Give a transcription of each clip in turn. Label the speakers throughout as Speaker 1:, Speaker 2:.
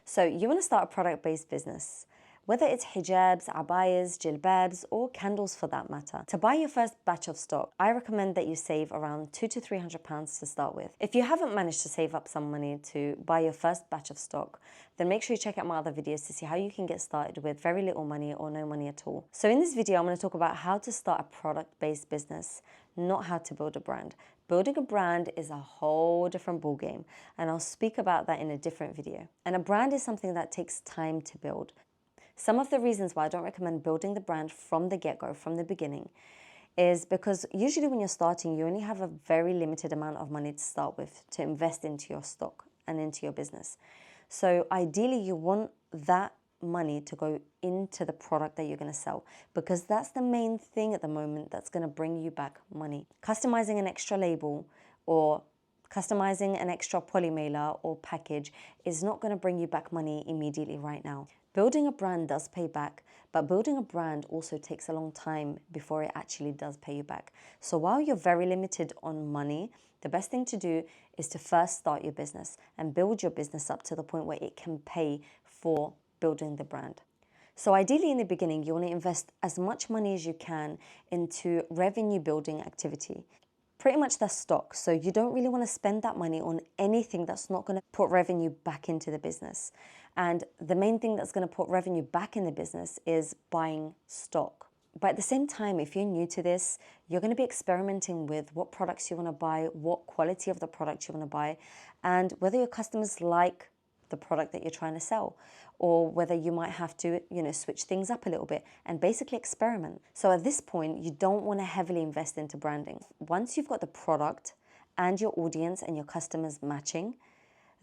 Speaker 1: So you want to start a product-based business, whether it's hijabs, abayas, jilbabs, or candles for that matter. To buy your first batch of stock, I recommend that you save around £200 to £300 to start with. If you haven't managed to save up some money to buy your first batch of stock, then make sure you check out my other videos to see how you can get started with very little money or no money at all. So in this video, I'm going to talk about how to start a product-based business, not how to build a brand. Building a brand is a whole different ballgame, and I'll speak about that in a different video. And a brand is something that takes time to build. Some of the reasons why I don't recommend building the brand from the get-go, from the beginning, is because usually when you're starting, you only have a very limited amount of money to start with to invest into your stock and into your business. So ideally, you want that money to go into the product that you're going to sell, because that's the main thing at the moment that's going to bring you back money. Customizing an extra label or customizing an extra poly mailer or package is not going to bring you back money immediately right now. Building a brand does pay back, but building a brand also takes a long time before it actually does pay you back. So while you're very limited on money, the best thing to do is to first start your business and build your business up to the point where it can pay for building the brand. So ideally in the beginning, you want to invest as much money as you can into revenue building activity. Pretty much that's stock. So you don't really want to spend that money on anything that's not going to put revenue back into the business. And the main thing that's going to put revenue back in the business is buying stock. But at the same time, if you're new to this, you're going to be experimenting with what products you want to buy, what quality of the product you want to buy, and whether your customers like the product that you're trying to sell, or whether you might have to, switch things up a little bit and basically experiment. So at this point, you don't want to heavily invest into branding. Once you've got the product and your audience and your customers matching,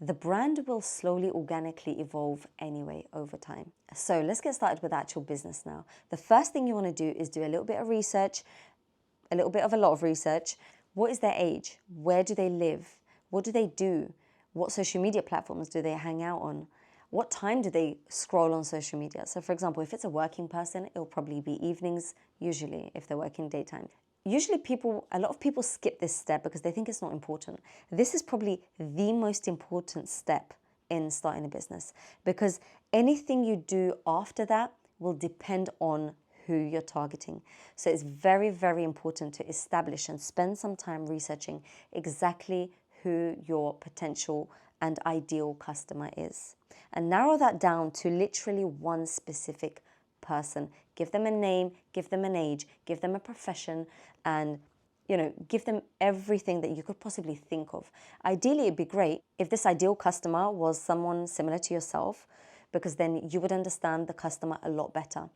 Speaker 1: the brand will slowly, organically evolve anyway over time. So let's get started with actual business now. The first thing you want to do is do a little bit of research, a lot of research. What is their age? Where do they live? What do they do? What social media platforms do they hang out on? What time do they scroll on social media? So for example, if it's a working person, it'll probably be evenings, usually, if they're working daytime. Usually a lot of people skip this step because they think it's not important. This is probably the most important step in starting a business, because anything you do after that will depend on who you're targeting. So it's very, very important to establish and spend some time researching exactly who your potential and ideal customer is. And narrow that down to literally one specific person. Give them a name, give them an age, give them a profession, and give them everything that you could possibly think of. Ideally, it'd be great if this ideal customer was someone similar to yourself, because then you would understand the customer a lot better.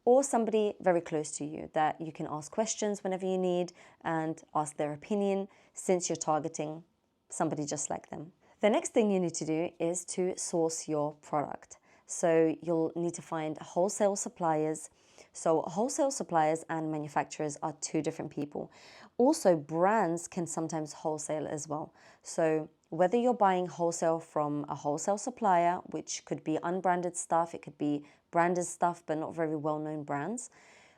Speaker 1: Or somebody very close to you that you can ask questions whenever you need and ask their opinion, since you're targeting somebody just like them. The next thing you need to do is to source your product. So you'll need to find wholesale suppliers. So wholesale suppliers and manufacturers are two different people. Also, brands can sometimes wholesale as well. So whether you're buying wholesale from a wholesale supplier, which could be unbranded stuff, it could be branded stuff, but not very well-known brands.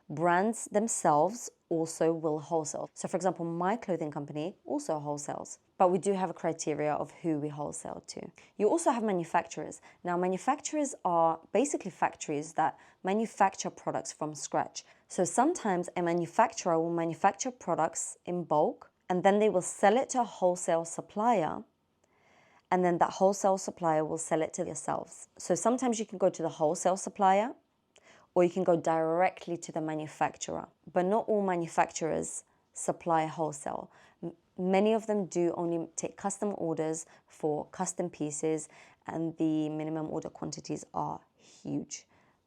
Speaker 1: Brands themselves also will wholesale. So for example, my clothing company also wholesales, but we do have a criteria of who we wholesale to. You also have manufacturers. Now, manufacturers are basically factories that manufacture products from scratch. So sometimes a manufacturer will manufacture products in bulk, and then they will sell it to a wholesale supplier, and then that wholesale supplier will sell it to yourselves. So sometimes you can go to the wholesale supplier, or you can go directly to the manufacturer. But not all manufacturers supply wholesale. Many of them do only take custom orders for custom pieces, and the minimum order quantities are huge.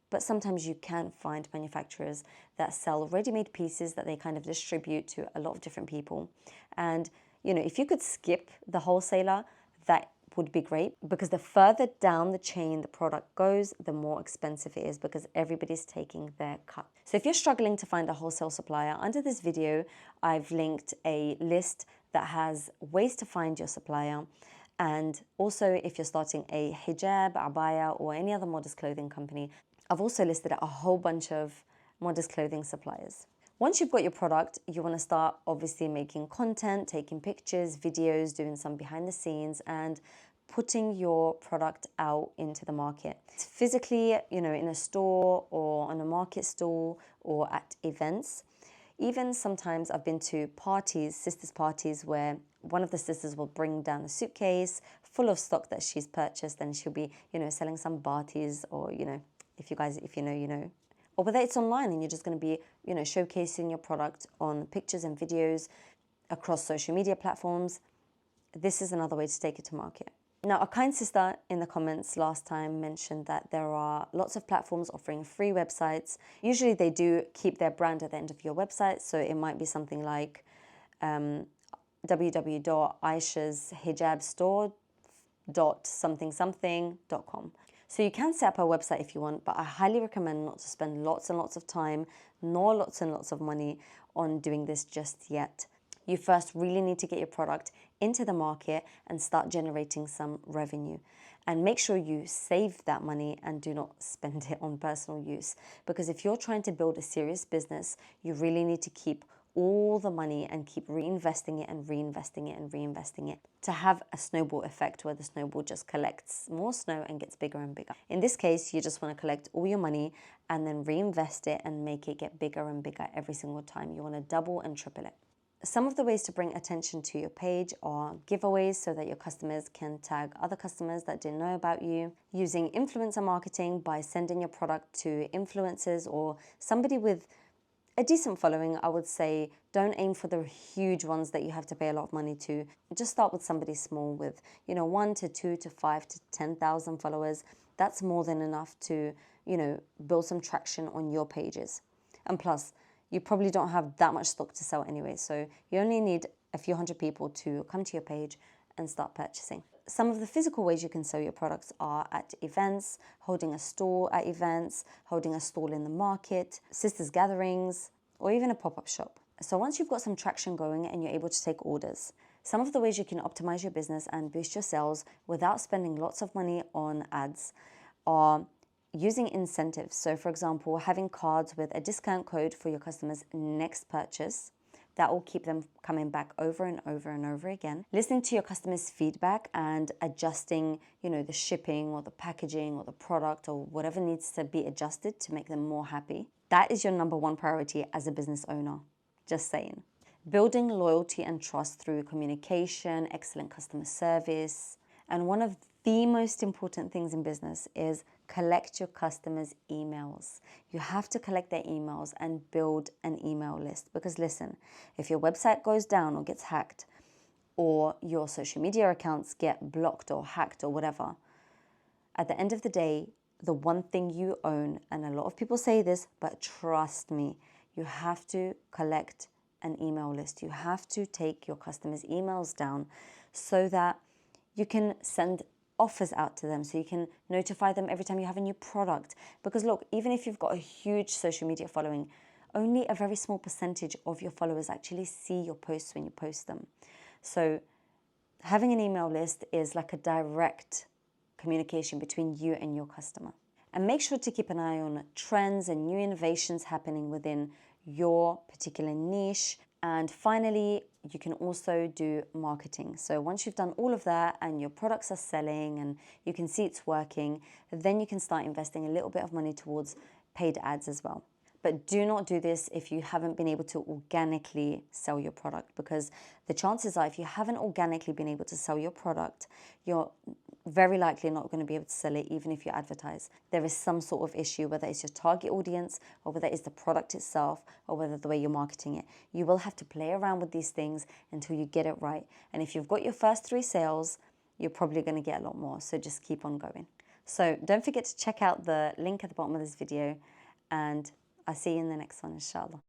Speaker 1: But sometimes you can find manufacturers that sell ready-made pieces that they kind of distribute to a lot of different people. And if you could skip the wholesaler, that would be great, because the further down the chain the product goes, the more expensive it is, because everybody's taking their cut. So if you're struggling to find a wholesale supplier, under this video, I've linked a list that has ways to find your supplier. And also, if you're starting a hijab, abaya, or any other modest clothing company, I've also listed a whole bunch of modest clothing suppliers. Once you've got your product, you want to start obviously making content, taking pictures, videos, doing some behind the scenes, and putting your product out into the market. Physically, in a store or on a market stall or at events. Even sometimes I've been to parties, sisters' parties, where one of the sisters will bring down a suitcase full of stock that she's purchased, and she'll be, selling some batis, or, if you know, you know. Or whether it's online and you're just going to be, showcasing your product on pictures and videos across social media platforms. This is another way to take it to market. Now, a kind sister in the comments last time mentioned that there are lots of platforms offering free websites. Usually they do keep their brand at the end of your website, so it might be something like www.aishashijabstore.something.com. So you can set up a website if you want, but I highly recommend not to spend lots and lots of time nor lots and lots of money on doing this just yet. You first really need to get your product into the market and start generating some revenue. And make sure you save that money and do not spend it on personal use. Because if you're trying to build a serious business, you really need to keep all the money and keep reinvesting it and reinvesting it and reinvesting it to have a snowball effect where the snowball just collects more snow and gets bigger and bigger. In this case, you just want to collect all your money and then reinvest it and make it get bigger and bigger every single time. You want to double and triple it. Some of the ways to bring attention to your page are giveaways so that your customers can tag other customers that didn't know about you. Using influencer marketing by sending your product to influencers or somebody with a decent following. I would say don't aim for the huge ones that you have to pay a lot of money to. Just start with somebody small with, 1 to 2 to 5 to 10,000 followers. That's more than enough to, build some traction on your pages. And plus, you probably don't have that much stock to sell anyway, so you only need a few hundred people to come to your page and start purchasing. Some of the physical ways you can sell your products are at events, holding a stall at events, holding a stall in the market, sisters gatherings, or even a pop-up shop. So once you've got some traction going and you're able to take orders, some of the ways you can optimize your business and boost your sales without spending lots of money on ads are using incentives. So for example, having cards with a discount code for your customers' next purchase. That will keep them coming back over and over and over again. Listening to your customers' feedback and adjusting, the shipping or the packaging or the product or whatever needs to be adjusted to make them more happy. That is your number one priority as a business owner. Just saying. Building loyalty and trust through communication, excellent customer service. And one of the most important things in business is collect your customers' emails. You have to collect their emails and build an email list. Because listen, if your website goes down or gets hacked, or your social media accounts get blocked or hacked or whatever, at the end of the day, the one thing you own, and a lot of people say this, but trust me, you have to collect an email list. You have to take your customers' emails down so that you can send offers out to them, so you can notify them every time you have a new product. Because look, even if you've got a huge social media following, only a very small percentage of your followers actually see your posts when you post them. So having an email list is like a direct communication between you and your customer. And make sure to keep an eye on trends and new innovations happening within your particular niche. And finally, you can also do marketing. So once you've done all of that and your products are selling and you can see it's working, then you can start investing a little bit of money towards paid ads as well. But do not do this if you haven't been able to organically sell your product, because the chances are if you haven't organically been able to sell your product, you're very likely not going to be able to sell it even if you advertise. There is some sort of issue, whether it's your target audience or whether it's the product itself or whether the way you're marketing it. You will have to play around with these things until you get it right. And if you've got your first 3 sales, you're probably going to get a lot more. So just keep on going. So don't forget to check out the link at the bottom of this video, and I'll see you in the next one, inshallah.